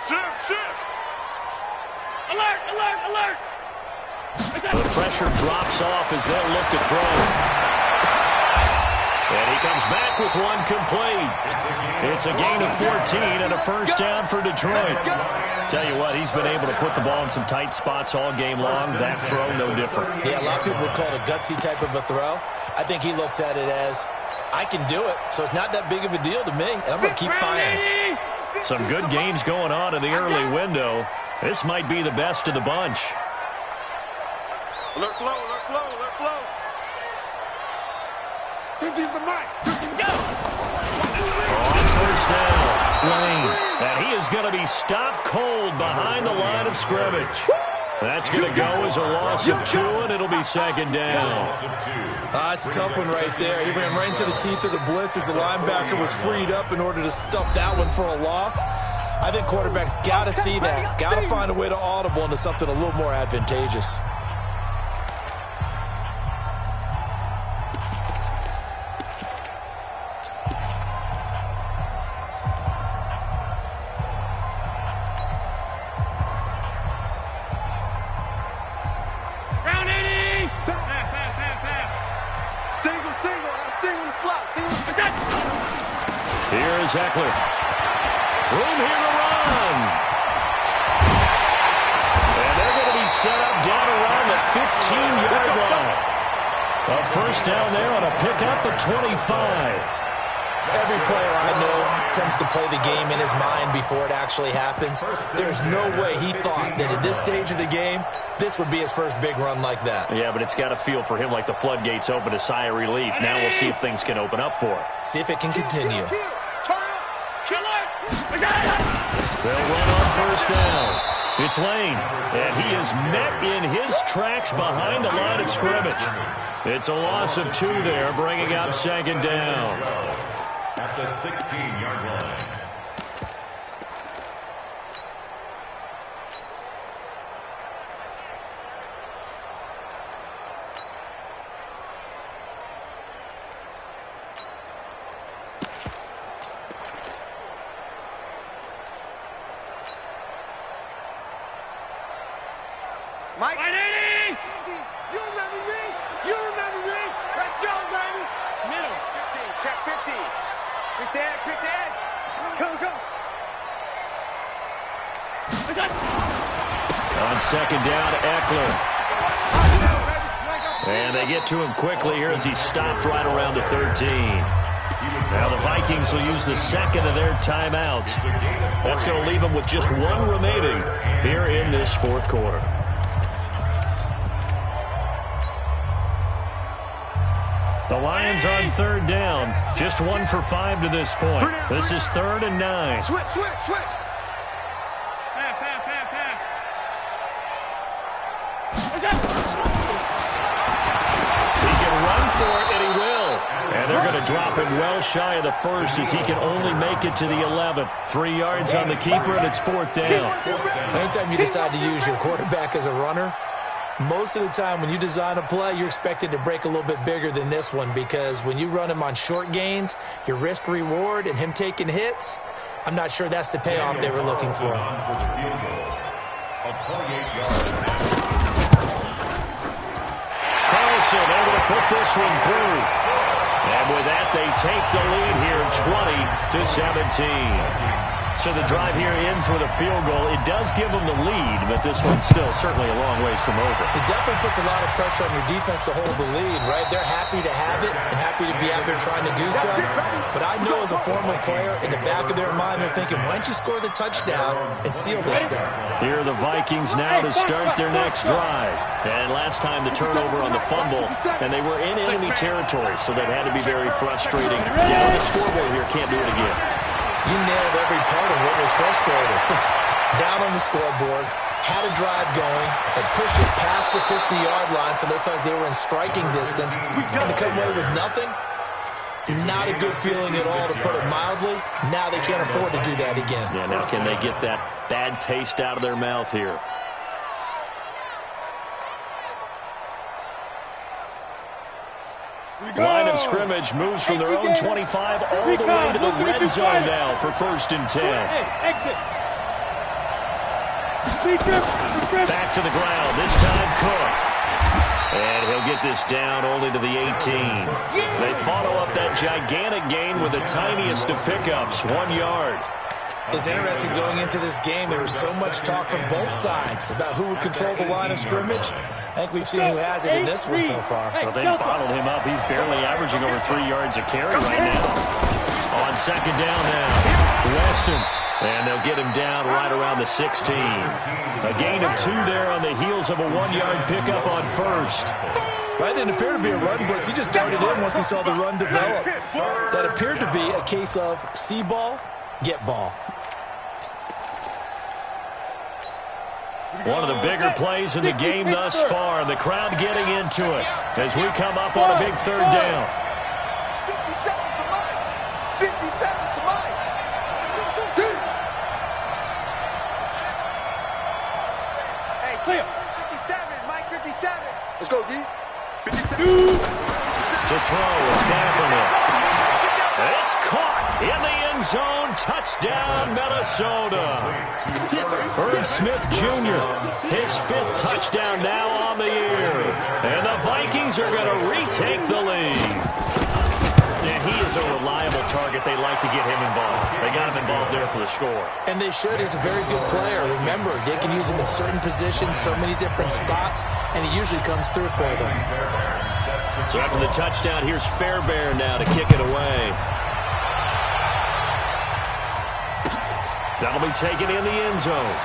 S2: Shift.
S4: Alert.
S1: The pressure drops off as they'll look to throw. And he comes back with one complete. It's a gain of 14 and a first down for Detroit. Tell you what, he's been able to put the ball in some tight spots all game long. That throw, no different.
S3: Yeah, a lot of people would call it a gutsy type of a throw. I think he looks at it as, I can do it, so it's not that big of a deal to me, and I'm going to keep firing.
S1: Some good games going on in the early window. This might be the best of the bunch.
S2: Alert flow. 50's the mic.
S1: Go! On first down, Lane. And he is going to be stopped cold behind the line of scrimmage. That's going to go as a loss of 2, and it'll be second down.
S3: It's a tough one right there. He ran right into the teeth of the blitz as the linebacker was freed up in order to stuff that one for a loss. I think quarterbacks got to see that. Got to find a way to audible into something a little more advantageous.
S1: Here's Eckler. Room here to run. And they're going to be set up down around the 15-yard line. A first down there on a pickup at 25.
S3: Every player I know tends to play the game in his mind before it actually happens. There's no way he thought that at this stage of the game, this would be his first big run like that.
S1: Yeah, but it's got to feel for him like the floodgates open, a sigh of relief. Now we'll see if things can open up for him.
S3: See if it can continue.
S2: Turn up.
S1: They'll run on first down. It's Lane, and he is met in his tracks behind the line of scrimmage. It's a loss of 2 there, bringing up second down.
S5: At the 16-yard line.
S2: Mike. You remember me? You remember me? Let's go, baby.
S4: Middle.
S2: 15. Check 15. Quick the edge. Quick the edge. Go.
S1: On second down, Eckler. And they get to him quickly here as he stopped right around the 13. Now the Vikings will use the second of their timeouts. That's going to leave them with just 1 remaining here in this fourth quarter. The Lions on third down. Just 1 for 5 to this point. This is 3rd and 9.
S2: Switch.
S1: He can run for it, and he will. And they're going to drop him well shy of the first as he can only make it to the 11. 3 yards on the keeper, and it's 4th down.
S3: Anytime you decide to use your quarterback as a runner, most of the time when you design a play, you're expected to break a little bit bigger than this one, because when you run him on short gains, your risk-reward and him taking hits, I'm not sure that's the payoff they were looking for.
S1: Carlson able to put this one through. And with that, they take the lead here 20-17. So the drive here ends with a field goal. It does give them the lead, but this one's still certainly a long ways from over.
S3: It definitely puts a lot of pressure on your defense to hold the lead, right? They're happy to have it and happy to be out there trying to do so. But I know as a former player, in the back of their mind, they're thinking, why don't you score the touchdown and seal this thing?
S1: Here are the Vikings now to start their next drive. And last time the turnover on the fumble, and they were in enemy territory, so that had to be very frustrating. Down the scoreboard here, can't do it again.
S3: You nailed every part of what was frustrating. Down on the scoreboard, had a drive going, had pushed it past the 50-yard line, so they felt like they were in striking distance, and to come away with nothing, not a good feeling at all, to put it mildly. Now they can't afford to do that again.
S1: Yeah, now can they get that bad taste out of their mouth here? Line of scrimmage moves from their own 25 all the way to the red zone now for 1st and 10.
S4: Exit.
S1: Back to the ground, this time Cook. And he'll get this down only to the 18. They follow up that gigantic gain with the tiniest of pickups, 1 yard.
S3: It's interesting going into this game. There was so much talk from both sides about who would control the line of scrimmage. I think we've seen who has it in this one so far.
S1: Well, they bottled him up. He's barely averaging over 3 yards a carry right now. On second down now, Weston. And they'll get him down right around the 16. A gain of 2 there on the heels of a 1-yard pickup on first.
S3: That didn't appear to be a run blitz. He just darted in once he saw the run develop. That appeared to be a case of see ball, get ball.
S1: One of the bigger plays in the game thus far, and the crowd getting into it as we come up on a big 3rd down.
S2: 57 to Mike. 57 to Mike. Hey,
S4: Clear.
S2: 57, Mike 57. Let's go, D. 57.
S1: To throw, it's Kaepernick. It's caught in the end zone. Touchdown, Minnesota. Herb Smith Jr., his 5th touchdown now on the year. And the Vikings are going to retake the lead. And he is a reliable target. They like to get him involved. They got him involved there for the score.
S3: And they should. He's a very good player. Remember, they can use him in certain positions, so many different spots, and he usually comes through for them.
S1: So after the touchdown, here's Fairbairn now to kick it away. That'll be taken in the end zone.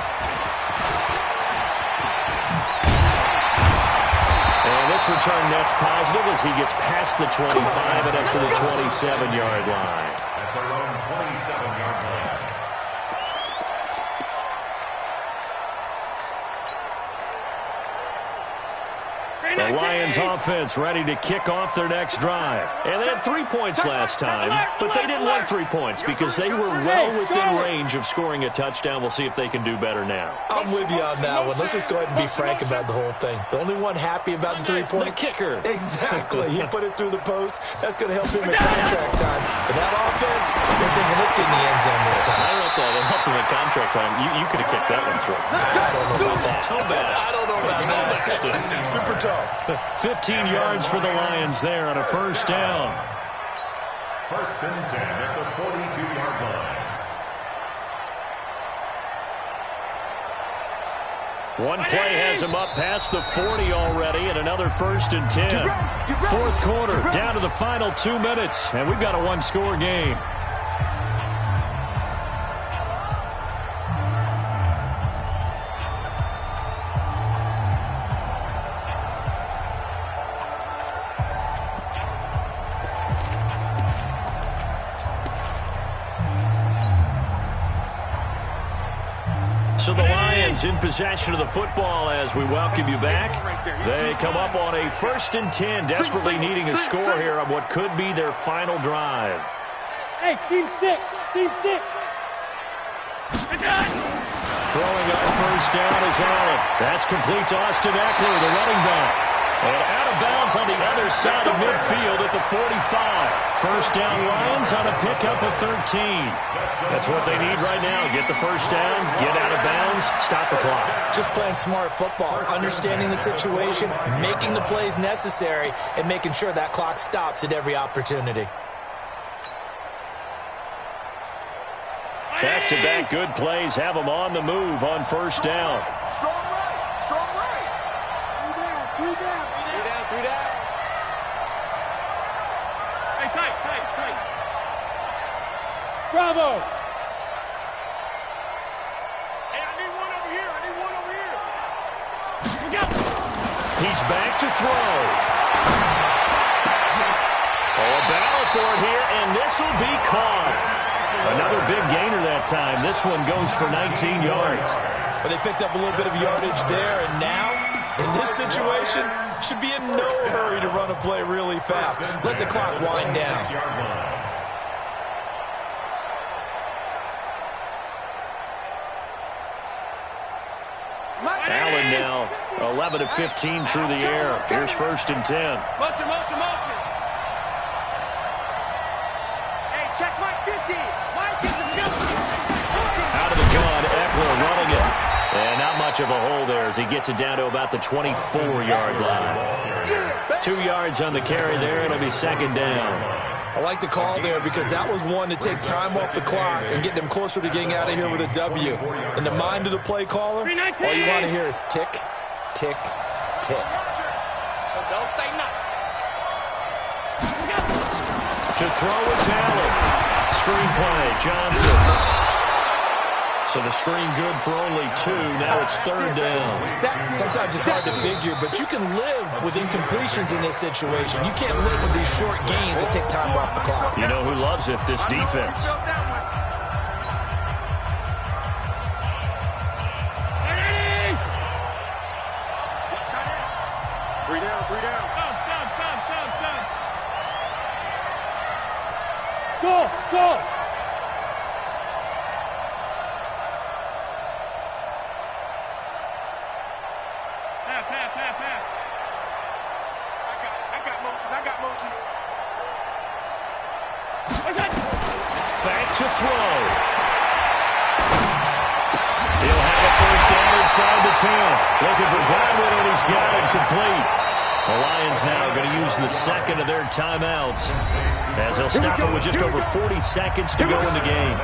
S1: And this return net's positive as he gets past the 25 and up to the 27-yard line.
S5: At their own 27-yard line.
S1: The Lions offense ready to kick off their next drive. And they had 3 points last time, but they didn't want 3 points because they were well within range of scoring a touchdown. We'll see if they can do better now.
S3: I'm with you on that one. Let's just go ahead and be frank about the whole thing. The only one happy about the 3-point?
S1: The kicker.
S3: Exactly. He put it through the post. That's going to help him in contract time. But that offense, they're thinking, let's get in the end zone this time.
S1: I don't know if that helped him in contract time. You could have kicked that one through.
S3: I don't know about that.
S1: I
S3: don't know about that. Super tough.
S1: 15 yards for the Lions there on a first down.
S5: First and 10 at the 42-yard line.
S1: One play has him up past the 40 already, and another first and 10. Fourth quarter, down to the final 2 minutes, and we've got a one-score game. So the Lions in possession of the football as we welcome you back. They come up on a first and 10, desperately needing a score here on what could be their final drive.
S4: Hey, team 6.
S1: Throwing up first down is Allen. That's complete to Austin Eckler, the running back. And out of bounds on the other side of midfield at the 45. First down Lions on a pickup of 13. That's what they need right now. Get the first down, get out of bounds, stop the clock.
S3: Just playing smart football, understanding the situation, making the plays necessary, and making sure that clock stops at every opportunity.
S1: Back-to-back good plays have them on the move on first down.
S2: Strong right. Strong right. Three down.
S4: Hey, tight. Bravo.
S2: Hey, I need one over here.
S1: He's back to throw. Oh, a battle for it here, and this will be caught. Another big gainer that time. This one goes for 19 yards.
S3: But they picked up a little bit of yardage there, and now, in this situation, should be in no hurry to run a play really fast. Let the clock wind down.
S1: Allen now 11 of 15 through the air. Here's first and 10.
S4: Motion.
S2: Hey, check my 50.
S1: Out of the gun, Eckler running it. And not much of a hole there as he gets it down to about the 24-yard line. 2 yards on the carry there. It'll be second down.
S3: I like the call there because that was one to take time off the clock and get them closer to getting out of here with a W. In the mind of the play caller, all you want to hear is tick, tick, tick.
S2: So don't say nothing.
S1: To throw is Allen. Screenplay, Johnson. So the screen good for only 2. Now it's third down.
S3: Sometimes it's hard to figure, but you can live with incompletions in this situation. You can't live with these short gains that take time off the clock.
S1: You know who loves it? This defense.
S2: Three down.
S4: Go. Pass.
S2: I got motion.
S1: Back to throw. He'll have a first down inside the 10. Looking for Godwin, and he's got it complete. The Lions now going to use the second of their timeouts as they'll stop it with just over 40 seconds to go in the game.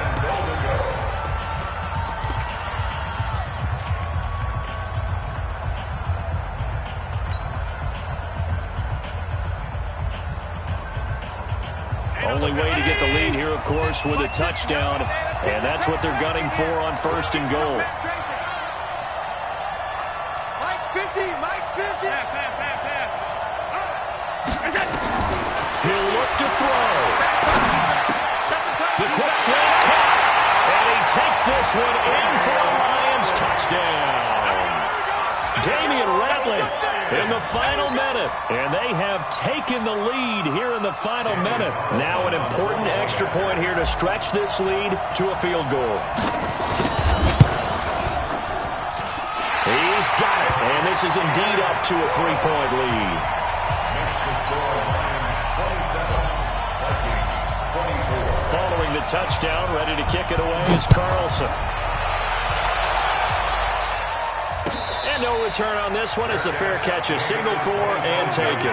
S1: Only way to get the lead here, of course, with a touchdown, and that's what they're gunning for on first and goal.
S2: Mike's 50.
S1: He'll look to throw. The quick slant caught, and he takes this one in for a Lions touchdown. Damian Ratlin in the final minute. And they have taken the lead here in the final minute. Now an important extra point here to stretch this lead to a field goal. He's got it. And this is indeed up to a 3-point lead.
S5: Makes the score Lions 27, Vikings 24.
S1: Following the touchdown, ready to kick it away is Carlson. And no return on this one as the fair catch is signaled for and taken.
S5: The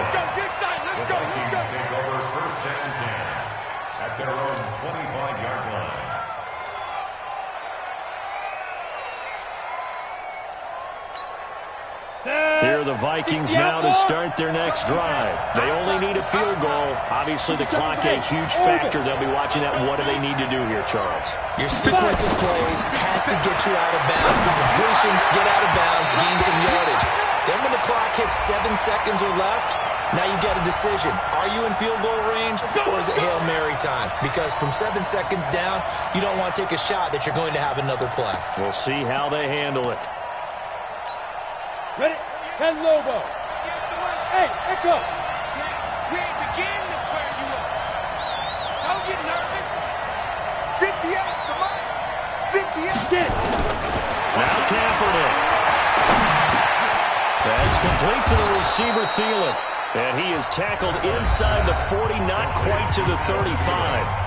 S5: Vikings take over first and 10 at their own 25-yard line.
S1: Here are the Vikings now to start their next drive. They only need a field goal. Obviously, the clock a huge factor. They'll be watching that. What do they need to do here, Charles?
S3: Your sequence of plays has to get you out of bounds. Completions, get out of bounds, gain some yardage. Then when the clock hits 7 seconds or left, now you get a decision. Are you in field goal range or is it Hail Mary time? Because from 7 seconds down, you don't want to take a shot that you're going to have another play.
S1: We'll see how they handle it.
S4: Ready? 10 Lobo. Hey, Echo.
S2: We ain't beginning to turn you up. Don't get nervous. 58 to Mike. 58.
S4: Get it.
S1: Now Kaepernick. That's complete to the receiver, Thielen. And he is tackled inside the 40, not quite to the 35.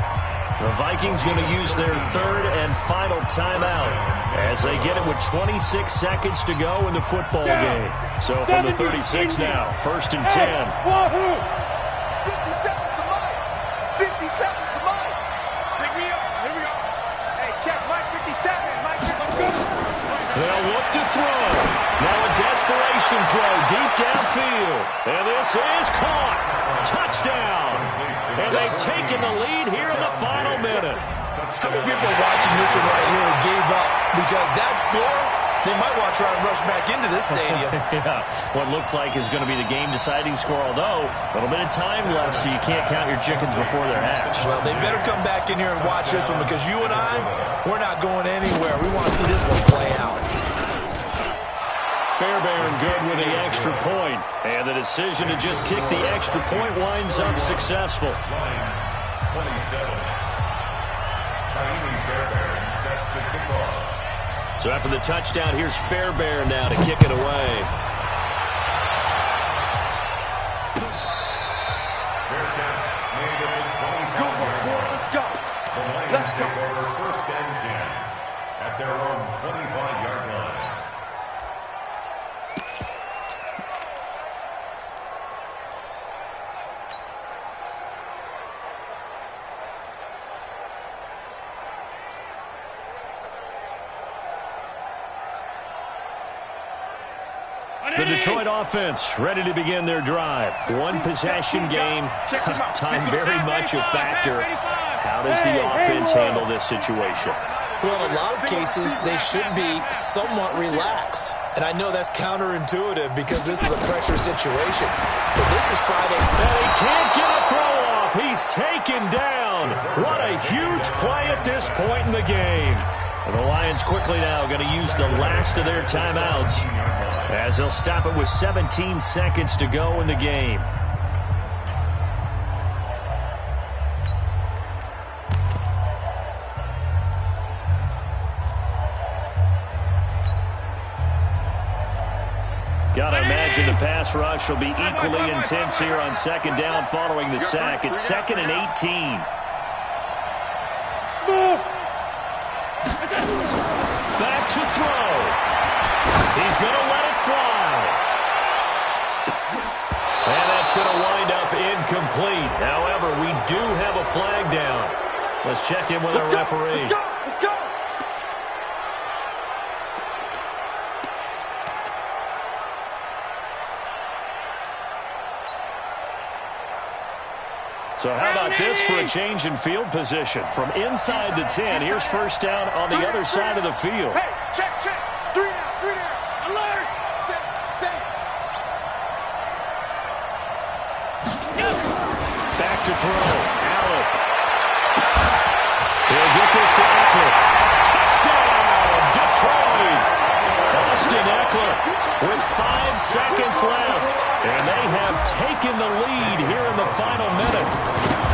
S1: The Vikings going to use their third and final timeout as they get it with 26 seconds to go in the football game. So from the 36 now, first and 10.
S2: 50 seconds to Mike. 50 seconds to Mike. Pick me up. Here we go. Hey, check Mike 57. Mike 57.
S1: They'll look to throw. Now a desperation throw deep downfield. And this is caught. Touchdown. And they've taken the lead here in the final minute.
S3: How many people are watching this one right here who gave up? Because that score, they might want to try and rush back into this stadium.
S1: Yeah, what looks like is going to be the game-deciding score, although a little bit of time left, so you can't count your chickens before they're hatched.
S3: Well, they better come back in here and watch this one because you and I, we're not going anywhere. We want to see this one play out.
S1: Fairbairn good with the extra point, and the decision to just kick the extra point winds up successful.
S5: Lions 27. Fairbairn set to kick off.
S1: So after the touchdown, here's Fairbairn now to kick it away.
S5: Fair catch made at the 25-yard line.
S2: Let's go.
S5: The Lions take over first and 10 at their own 25-yard line.
S1: The Detroit offense ready to begin their drive. One possession game. Time very much a factor. How does the offense handle this situation?
S3: Well, in a lot of cases, they should be somewhat relaxed. And I know that's counterintuitive because this is a pressure situation. But this is Friday.
S1: And he can't get a throw off. He's taken down. What a huge play at this point in the game. And the Lions quickly now going to use the last of their timeouts as they'll stop it with 17 seconds to go in the game. Got to imagine the pass rush will be equally intense here on second down following the sack. It's 2nd and 18. Back to throw. He's going to let it fly. And that's going to wind up incomplete. However, we do have a flag down. Let's check in with our referee.
S2: Let's go.
S1: So how about this for a change in field position? From inside the 10, here's first down on the other side of the field.
S2: Hey, check. 3 down. Alert. Set.
S1: Back to throw. Allen. He'll get this to Eckler. Touchdown, Detroit. Austin Eckler with 5 seconds left. taken the lead here in the final minute.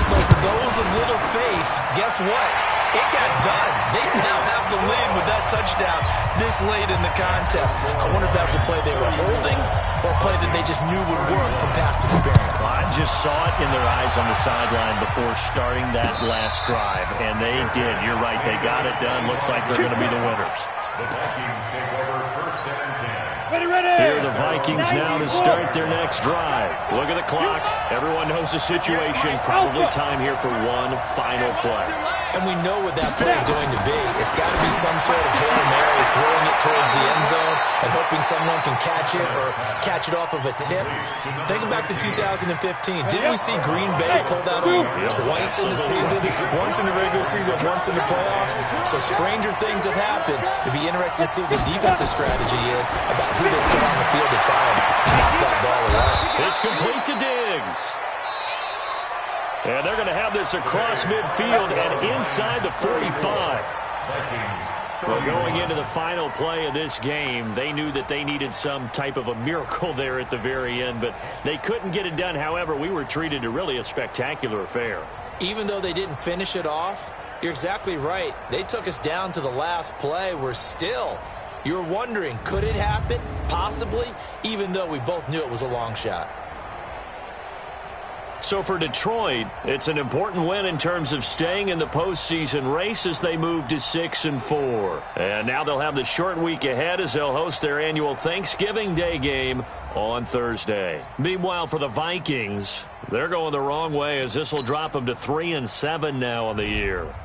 S3: So for those of little faith, guess what? It got done. They now have the lead with that touchdown this late in the contest. I wonder if that was a play they were holding or a play that they just knew would work from past experience.
S1: I just saw it in their eyes on the sideline before starting that last drive, and they did. You're right. They got it done. Looks like they're going to be the winners.
S5: The Vikings take over first and 10.
S4: Ready.
S1: Here are the Vikings now to start their next drive. Look at the clock. Everyone knows the situation. Probably time here for one final play.
S3: And we know what that play is going to be. It's got to be some sort of Hail Mary, throwing it towards the end zone and hoping someone can catch it or catch it off of a tip. Thinking back to 2015, didn't we see Green Bay pull that on twice in the season? Once in the regular season, once in the playoffs. So stranger things have happened. It'd be interesting to see what the defensive strategy is about who they put on the field to try and knock that ball away.
S1: It's complete to Diggs. And they're going to have this across midfield and inside the 45. Well, going into the final play of this game, they knew that they needed some type of a miracle there at the very end, but they couldn't get it done. However, we were treated to really a spectacular affair.
S3: Even though they didn't finish it off, you're exactly right. They took us down to the last play. We're still, you're wondering, could it happen? Possibly, even though we both knew it was a long shot.
S1: So for Detroit, it's an important win in terms of staying in the postseason race as they move to 6-4. And now they'll have the short week ahead as they'll host their annual Thanksgiving Day game on Thursday. Meanwhile, for the Vikings, they're going the wrong way as this will drop them to 3-7 now on the year.